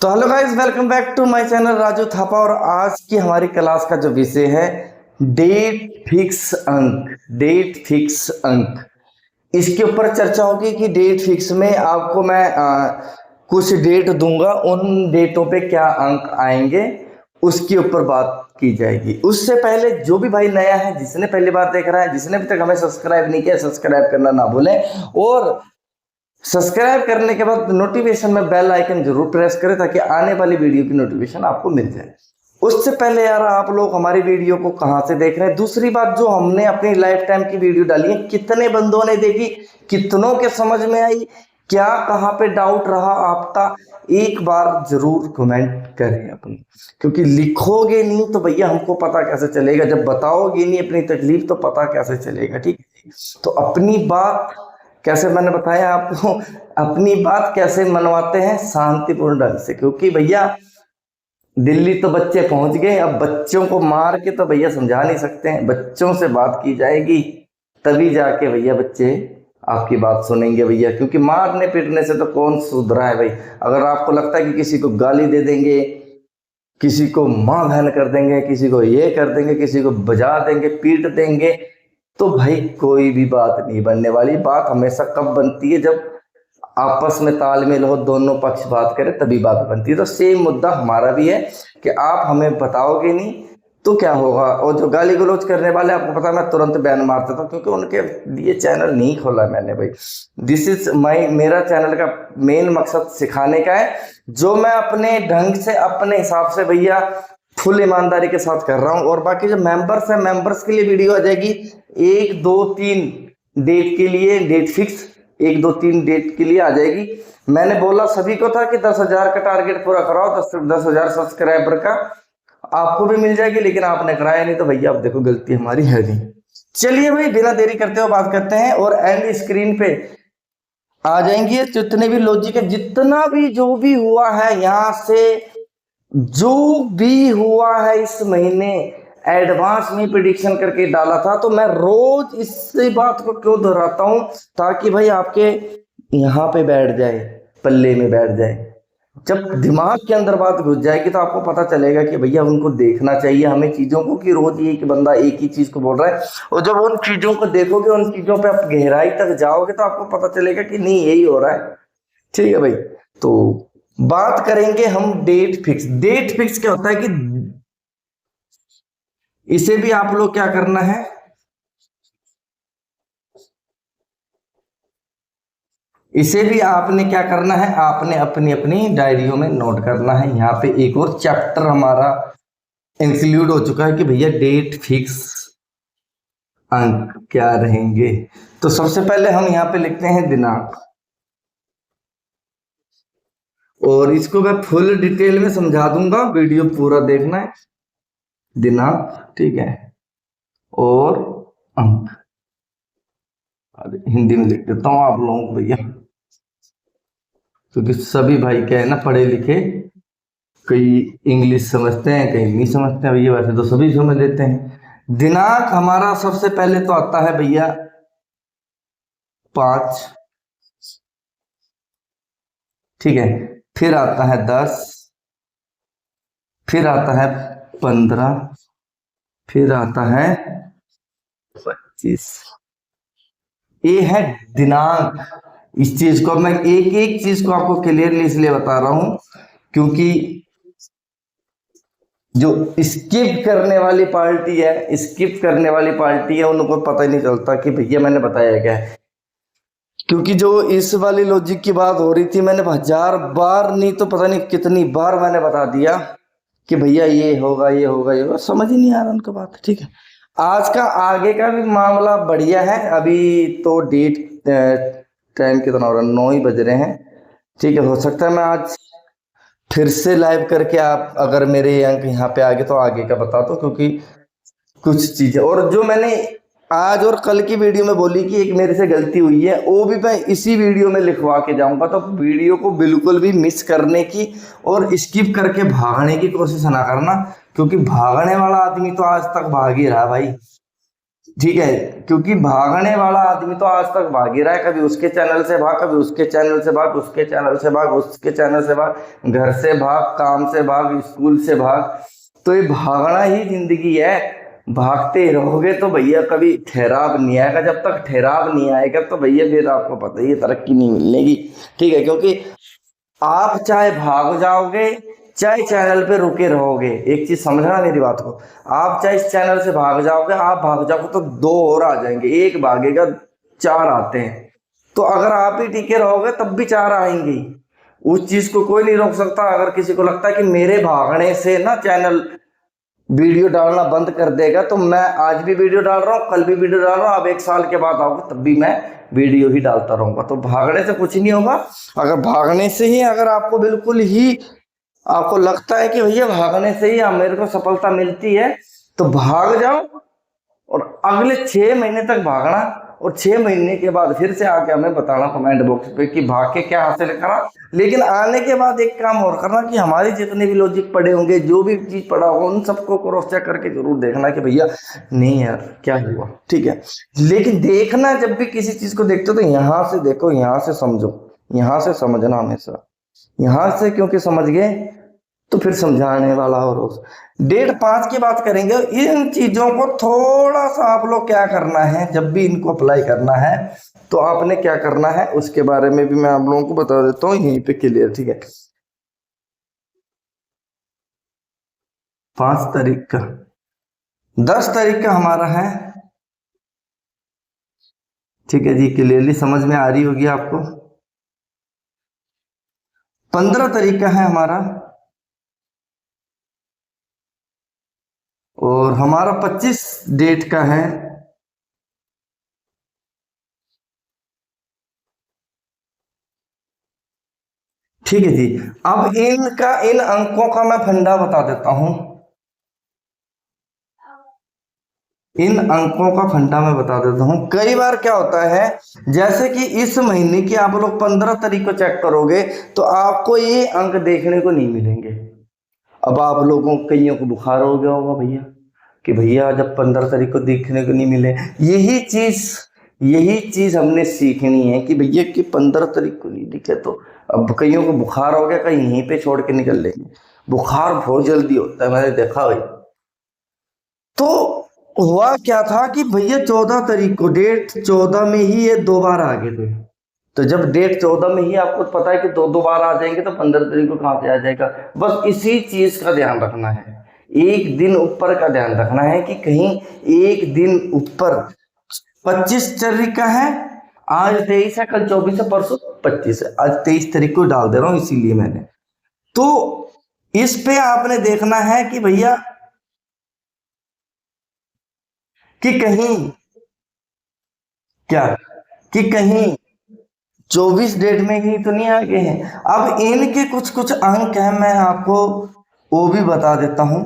तो hello guys, welcome back to my channel Raju Thapa. और आज की हमारी क्लास का जो विषय है डेट फिक्स अंक। डेट फिक्स अंक, इसके ऊपर चर्चा होगी कि डेट फिक्स में आपको मैं कुछ डेट दूंगा, उन डेटों पे क्या अंक आएंगे उसके ऊपर बात की जाएगी। उससे पहले जो भी भाई नया है, जिसने पहली बार देख रहा है, जिसने अभी तक हमें सब्सक्राइब नहीं किया, सब्सक्राइब करना ना भूलें। और सब्सक्राइब करने के बाद नोटिफिकेशन में बेल आइकन जरूर प्रेस करें ताकि आने वाली वीडियो की नोटिफिकेशन आपको मिल जाए। उससे पहले यार, आप लोग हमारी वीडियो को कहां से देख रहे हैं? दूसरी बात, जो हमने अपनी लाइफ टाइम की वीडियो डाली है, कितने बंदों ने देखी, कितनों के समझ में आई, क्या कहां पे डाउट रहा आपका, एक बार जरूर कमेंट करें अपनी। क्योंकि लिखोगे नहीं तो भैया हमको पता कैसे चलेगा, जब बताओगे नहीं अपनी तकलीफ तो पता कैसे चलेगा। ठीक है, तो अपनी बात कैसे, मैंने बताया आपको, अपनी बात कैसे मनवाते हैं शांतिपूर्ण ढंग से। क्योंकि भैया दिल्ली तो बच्चे पहुंच गए, अब बच्चों को मार के तो भैया समझा नहीं सकते हैं, बच्चों से बात की जाएगी तभी जाके भैया बच्चे आपकी बात सुनेंगे भैया। क्योंकि मारने पीटने से तो कौन सुधरा है भाई। अगर आपको लगता है कि किसी को गाली दे देंगे, किसी को माँ बहन कर देंगे, किसी को ये कर देंगे, किसी को बजा देंगे, पीट देंगे, तो भाई कोई भी बात नहीं बनने वाली। बात हमेशा कब बनती है? जब आपस में तालमेल हो, दोनों पक्ष बात करें तभी बात बनती है। तो सेम मुद्दा हमारा भी है कि आप हमें बताओगे नहीं तो क्या होगा। और जो गाली गलौज करने वाले, आपको पता है मैं तुरंत बैन मार देता हूँ, क्योंकि उनके लिए चैनल नहीं खोला मैंने भाई। दिस इज माई, मेरा चैनल का मेन मकसद सिखाने का है, जो मैं अपने ढंग से अपने हिसाब से भैया फुल ईमानदारी के साथ कर रहा हूं। और बाकी जो मेंबर्स है, मेंबर्स के लिए वीडियो आ जाएगी 1 2 3 डेट के लिए, डेट फिक्स 1 2 3 डेट के लिए आ जाएगी। मैंने बोला सभी को था कि 10,000 का टारगेट पूरा कराओ, 10,000 सब्सक्राइबर का आपको भी मिल जाएगी, लेकिन आपने कराया नहीं, तो भैया अब देखो गलती हमारी है नहीं। चलिए भाई, बिना देरी करते हुए बात करते हैं। और एंड स्क्रीन पे आ जाएंगे जितने भी लॉजिक है, जितना भी जो भी हुआ है यहां से, जो भी हुआ है इस महीने एडवांस में प्रिडिक्शन करके डाला था। तो मैं रोज इस बात को क्यों दोहराता हूं? ताकि भाई आपके यहां पे बैठ जाए, पल्ले में बैठ जाए। जब दिमाग के अंदर बात घुस जाएगी तो आपको पता चलेगा कि भैया उनको देखना चाहिए हमें चीजों को, कि रोज ये कि बंदा एक ही चीज को बोल रहा है। और जब उन चीजों को देखोगे, उन चीजों पे आप गहराई तक जाओगे, तो आपको पता चलेगा कि नहीं यही हो रहा है। ठीक है भाई, तो बात करेंगे हम डेट फिक्स। डेट फिक्स क्या होता है कि इसे भी आप लोग क्या करना है, इसे भी आपने क्या करना है, आपने अपनी अपनी डायरियों में नोट करना है। यहाँ पे एक और चैप्टर हमारा इंक्लूड हो चुका है कि भैया डेट फिक्स अंक क्या रहेंगे। तो सबसे पहले हम यहाँ पे लिखते हैं दिनांक, और इसको मैं फुल डिटेल में समझा दूंगा, वीडियो पूरा देखना है। दिनांक, ठीक है, और अंक हिंदी में लिख देता हूं आप लोगों को भैया, क्योंकि सभी भाई क्या है ना, पढ़े लिखे, कई इंग्लिश समझते हैं, कई नहीं समझते हैं भैया, वैसे तो सभी समझ लेते हैं। दिनांक हमारा सबसे पहले तो आता है भैया 5, ठीक है, फिर आता है 10, फिर आता है 15, फिर आता है 25। ये है दिनांक। इस चीज को मैं एक एक चीज को आपको क्लियरली इसलिए बता रहा हूं क्योंकि जो स्किप करने वाली पार्टी है, स्किप करने वाली पार्टी है, उनको पता ही नहीं चलता कि भैया मैंने बताया क्या है। क्योंकि जो इस वाली लॉजिक की बात हो रही थी, मैंने 1000 बार नहीं तो पता नहीं कितनी बार मैंने बता दिया कि भैया ये होगा, ये होगा, ये होगा, समझ ही नहीं आ रहा उनका बात। ठीक है, आज का आगे का भी मामला बढ़िया है। अभी तो डेट टाइम कितना हो रहा है, 9 ही बज रहे हैं। ठीक है, हो सकता है मैं आज फिर से लाइव करके, आप अगर मेरे अंक यहाँ पे आगे तो आगे का बता दो, क्योंकि कुछ चीजें और जो मैंने आज और कल की वीडियो में बोली कि एक मेरे से गलती हुई है, वो भी मैं इसी वीडियो में लिखवा के जाऊंगा। तो वीडियो को बिल्कुल भी मिस करने की और स्किप करके भागने की कोशिश ना करना, क्योंकि भागने वाला आदमी तो आज तक भाग ही रहा भाई। ठीक है, क्योंकि भागने वाला आदमी तो आज तक भाग ही रहा है, कभी उसके चैनल से भाग, कभी उसके चैनल से भाग, उसके चैनल से भाग, उसके चैनल से भाग, घर से भाग, काम से भाग, स्कूल से भाग। तो ये भागना ही जिंदगी है। भागते रहोगे तो भैया कभी ठहराव नहीं आएगा। जब तक ठहराव नहीं आएगा तो भैया फिर आपको पता ही है तरक्की नहीं मिलेगी। ठीक है, क्योंकि आप चाहे भाग जाओगे चाहे चैनल पे रुके रहोगे, एक चीज समझना मेरी बात को। आप चाहे इस चैनल से भाग जाओगे, आप भाग जाओगे तो दो और आ जाएंगे, एक भागेगा चार आते हैं। तो अगर आप ही टिके रहोगे तब भी चार आएंगे ही। उस चीज को कोई नहीं रोक सकता। अगर किसी को लगता है कि मेरे भागने से ना चैनल वीडियो डालना बंद कर देगा, तो मैं आज भी वीडियो डाल रहा हूँ, कल भी वीडियो डाल रहा हूँ, अब एक साल के बाद आओगे तब भी मैं वीडियो ही डालता रहूंगा। तो भागने से कुछ नहीं होगा। अगर भागने से ही अगर आपको बिल्कुल ही आपको लगता है कि भैया भागने से ही मेरे को सफलता मिलती है, तो भाग जाओ और अगले 6 महीने तक भागना, और 6 महीने के बाद फिर से आके हमें बताना कमेंट बॉक्स पे कि भाग के क्या हासिल करा। लेकिन आने के बाद एक काम और करना कि हमारे जितने भी लॉजिक पड़े होंगे, जो भी चीज पड़ा होगा, उन सबको क्रॉस चेक करके जरूर देखना कि भैया नहीं यार क्या हुआ। ठीक है, लेकिन देखना जब भी किसी चीज को देखते हो तो यहां से देखो, यहां से समझो, यहां से समझना हमेशा। यहां से क्योंकि समझ गए तो फिर समझाने वाला और उस डेट 5 की बात करेंगे। इन चीजों को थोड़ा सा आप लोग क्या करना है, जब भी इनको अप्लाई करना है तो आपने क्या करना है उसके बारे में भी मैं आप लोगों को बता देता हूँ यहीं पे क्लियर। ठीक है, 5 तारीख का, 10 तारीख का हमारा है। ठीक है जी, क्लियरली समझ में आ रही होगी आपको। 15 तारीख का है हमारा, और हमारा 25 डेट का है। ठीक है जी, अब इन अंकों का मैं फंडा बता देता हूं। इन अंकों का फंडा मैं बता देता हूं। कई बार क्या होता है, जैसे कि इस महीने की आप लोग 15 तारीख को चेक करोगे तो आपको ये अंक देखने को नहीं मिलेंगे। अब आप लोगों कईयों को बुखार हो गया होगा भैया, कि भैया जब 15 तारीख को देखने को नहीं मिले, यही चीज हमने सीखनी है कि भैया कि 15 तारीख को नहीं दिखे तो अब कईयों को बुखार हो गया, कहीं यहीं पे छोड़ के निकल लेंगे। बुखार बहुत जल्दी होता है, मैंने देखा भाई। तो हुआ क्या था कि भैया 14 तारीख को, डेट 14 में ही ये 2 बार आ गए थे। तो जब डेट 14 में ही आपको पता है कि दो दो बार आ जाएंगे तो 15 तारीख को कहाँ से आ जाएगा। बस इसी चीज का ध्यान रखना है, एक दिन ऊपर का ध्यान रखना है कि कहीं एक दिन ऊपर। 25 तारीख का है, आज 23 है, कल 24 है, परसों 25 है, आज 23 तारीख को डाल दे रहा हूं इसीलिए मैंने। तो इस पे आपने देखना है कि भैया कि कहीं क्या, कि कहीं 24 डेट में ही तो नहीं आगे हैं। अब इनके कुछ कुछ अंक हैं, मैं आपको वो भी बता देता हूं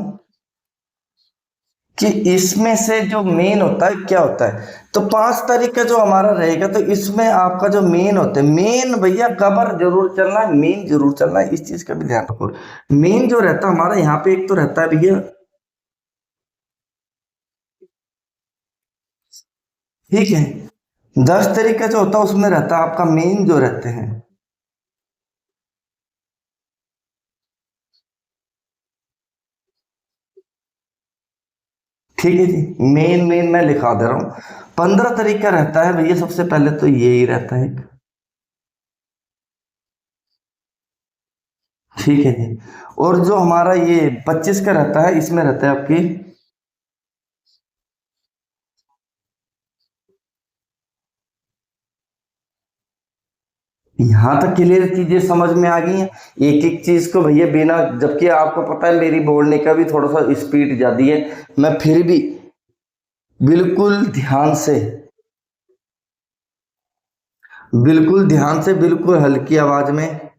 कि इसमें से जो मेन होता है क्या होता है। तो 5 तारीख का जो हमारा रहेगा, तो इसमें आपका जो मेन होता है, मेन भैया कबर जरूर चलना है, मेन जरूर चलना है, इस चीज का भी ध्यान रखो। मेन जो रहता है हमारा यहाँ पे एक तो रहता है भैया, ठीक है, 10 तारीख का जो होता है उसमें रहता है आपका मेन जो रहते हैं। ठीक है जी, मेन मेन मैं लिखा दे रहा हूँ। 15 तारीख का रहता है भैया, सबसे पहले तो यही रहता है एक। ठीक है जी, और जो हमारा ये 25 का रहता है, इसमें रहता है आपकी, यहां तक क्लियर चीजें समझ में आ गई हैं। एक एक चीज को भैया बिना, जबकि आपको पता है मेरी बोलने का भी थोड़ा सा स्पीड ज्यादा है, मैं फिर भी बिल्कुल ध्यान से, बिल्कुल ध्यान से, बिल्कुल हल्की आवाज में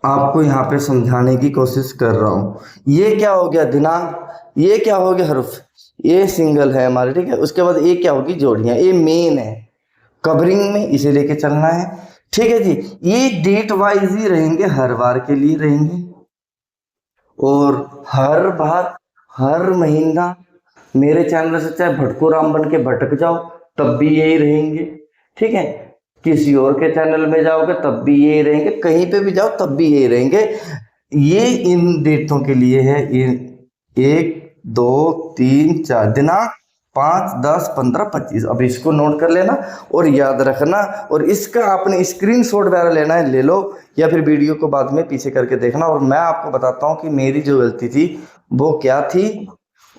आपको यहाँ पे समझाने की कोशिश कर रहा हूं। ये क्या हो गया दिनांक, ये क्या हो गया हर्फ, ये सिंगल है हमारे। ठीक है, उसके बाद ये क्या होगी जोड़ियां, ये मेन है, कवरिंग में इसे लेके चलना है। ठीक है जी। ये डेट वाइज ही रहेंगे, हर बार के लिए रहेंगे, और हर बार हर महीना मेरे चैनल से चाहे भटको राम बन के भटक जाओ तब भी यही रहेंगे। ठीक है, किसी और के चैनल में जाओगे तब भी यही रहेंगे, कहीं पे भी जाओ तब भी यही रहेंगे। ये इन डेटों के लिए है, इन 1 2 3 4 दिनांक 5 10 15 25। अब इसको नोट कर लेना और याद रखना, और इसका आपने स्क्रीनशॉट वगैरह लेना है ले लो, या फिर वीडियो को बाद में पीछे करके देखना, और मैं आपको बताता हूँ कि मेरी जो गलती थी वो क्या थी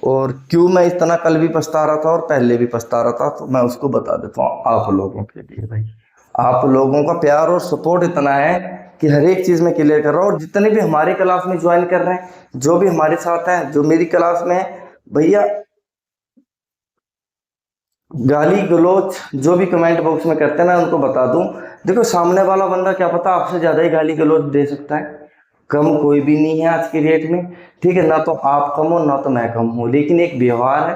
और क्यों मैं इतना कल भी पछता रहा था और पहले भी पछता रहा था। तो मैं उसको बता देता हूँ आप लोगों के लिए। भाई आप लोगों का प्यार और सपोर्ट इतना है कि हर एक चीज में क्लियर कर रहा हूँ, और जितने भी हमारे क्लास में ज्वाइन कर रहे हैं, जो भी हमारे साथ हैं, जो मेरी क्लास में है, भैया गाली गलोच जो भी कमेंट बॉक्स में करते हैं ना उनको बता दूं, देखो सामने वाला बंदा क्या पता आपसे ज्यादा ही गाली गलोच दे सकता है, कम कोई भी नहीं है आज की डेट में। ठीक है, ना तो आप कम हो ना तो मैं कम हूँ, लेकिन एक व्यवहार है,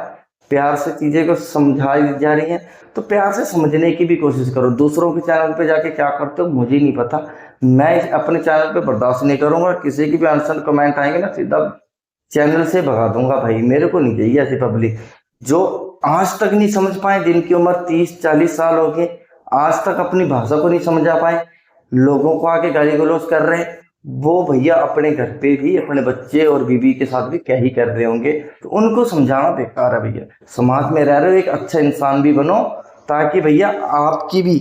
प्यार से चीजें को समझाई जा रही हैं तो प्यार से समझने की भी कोशिश करो। दूसरों के चैनल पे जाके क्या करते हो मुझे नहीं पता, मैं अपने चैनल पे बर्दाश्त नहीं करूंगा, किसी की भी आंसर कमेंट आएंगे ना सीधा चैनल से भगा दूंगा। भाई मेरे को नहीं चाहिए ऐसी पब्लिक जो आज तक नहीं समझ पाए, जिनकी उम्र 30 40 साल हो गए, आज तक अपनी भाषा को नहीं समझा पाए, लोगों को आके गाली गलौज कर रहे हैं। वो भैया अपने घर पे भी अपने बच्चे और बीवी के साथ भी क्या ही कर रहे होंगे, तो उनको समझाना बेकार है। भैया समाज में रह रहे हो, एक अच्छा इंसान भी बनो, ताकि भैया आपकी भी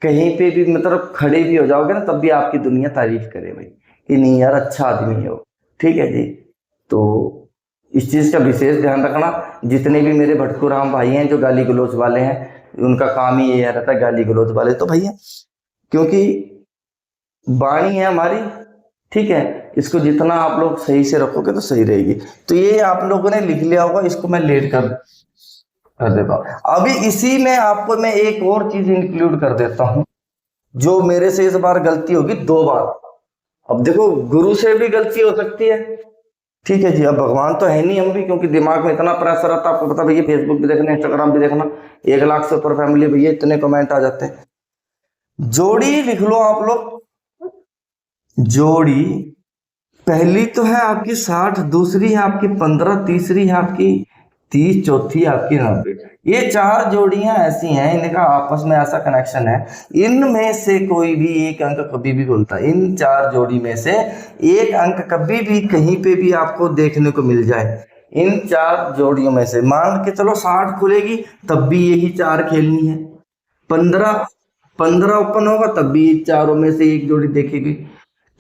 कहीं पे भी मतलब खड़े भी हो जाओगे ना तब भी आपकी दुनिया तारीफ करे भाई कि नहीं यार अच्छा आदमी है वो। ठीक है जी, तो इस चीज का विशेष ध्यान रखना। जितने भी मेरे भटकू राम भाई हैं जो गाली गलौज वाले हैं, उनका काम ही ये रहता है गाली गलौज वाले, तो भैया क्योंकि वाणी है हमारी, ठीक है, इसको जितना आप लोग सही से रखोगे तो सही रहेगी। तो ये आप लोगों ने लिख लिया होगा, इसको मैं लेट कर देता हूँ। अभी इसी में आपको मैं एक और चीज इंक्लूड कर देता हूँ, जो मेरे से इस बार गलती होगी 2 बार। अब देखो गुरु से भी गलती हो सकती है, ठीक है जी, अब भगवान तो है नहीं हम भी, क्योंकि दिमाग में इतना प्रेशर आता है, आपको पता भैया फेसबुक भी देखना इंस्टाग्राम भी देखना, 1 लाख से ऊपर फैमिली भैया इतने कमेंट आ जाते हैं। जोड़ी लिख लो आप लोग, जोड़ी पहली तो है आपकी 60, दूसरी है आपकी 15, तीसरी है आपकी 30, चौथी है आपकी 90। ये 4 जोड़ियां ऐसी हैं, इनका आपस में ऐसा कनेक्शन है, इनमें से कोई भी एक अंक कभी भी बोलता है, इन 4 जोड़ी में से एक अंक कभी भी कहीं पे भी आपको देखने को मिल जाए, इन 4 जोड़ियों में से मान के चलो 60 खुलेगी तब भी यही 4 खेलनी है, 15 15 ओपन होगा तब भी चारों में से एक जोड़ी देखेगी,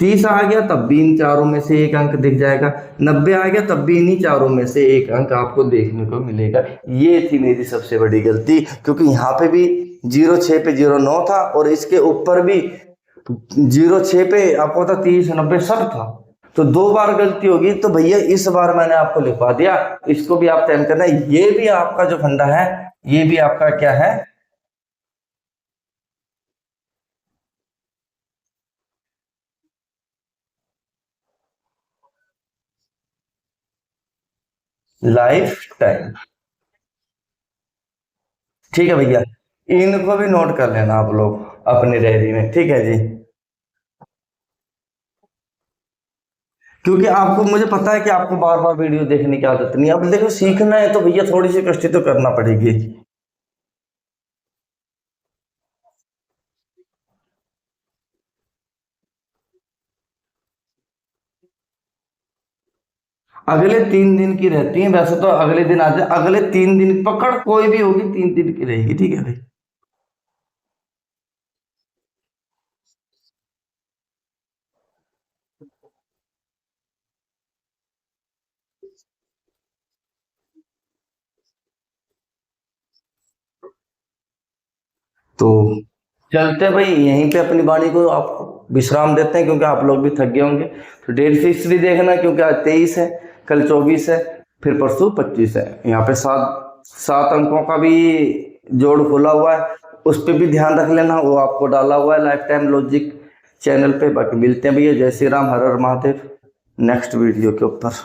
30 आ गया तब भी इन चारों में से एक अंक दिख जाएगा, 90 आ गया तब भी इन्हीं चारों में से एक अंक आपको देखने को मिलेगा। ये थी मेरी सबसे बड़ी गलती, क्योंकि यहाँ पे भी 06 पे 09 था और इसके ऊपर भी 06 पे आपको पता 30 90 सब था, तो 2 बार गलती होगी। तो भैया इस बार मैंने आपको लिखवा दिया, इसको भी आप टाइम करना। ये भी आपका जो फंडा है, ये भी आपका क्या है, लाइफ टाइम। ठीक है भैया, इनको भी नोट कर लेना आप लोग अपनी डायरी में, ठीक है जी, क्योंकि आपको मुझे पता है कि आपको बार बार वीडियो देखने की आदत नहीं है। अब देखो सीखना है तो भैया थोड़ी सी कष्ट तो करना पड़ेगी। अगले 3 दिन की रहती है वैसे तो, अगले दिन आ जाए, अगले 3 दिन पकड़ कोई भी होगी 3 दिन की रहेगी, ठीक है भाई। तो चलते हैं भाई, यहीं पे अपनी वाणी को आप विश्राम देते हैं, क्योंकि आप लोग भी थक गए होंगे। तो डेट फिक्स भी देखना, क्योंकि आज 23 है, कल 24 है, फिर परसों 25 है। यहाँ पे 7 अंकों का भी जोड़ खुला हुआ है, उस पर भी ध्यान रख लेना, वो आपको डाला हुआ है लाइफ टाइम लॉजिक चैनल पे। बाकी मिलते हैं भैया, जय श्री राम, हर हर महादेव, नेक्स्ट वीडियो के ऊपर।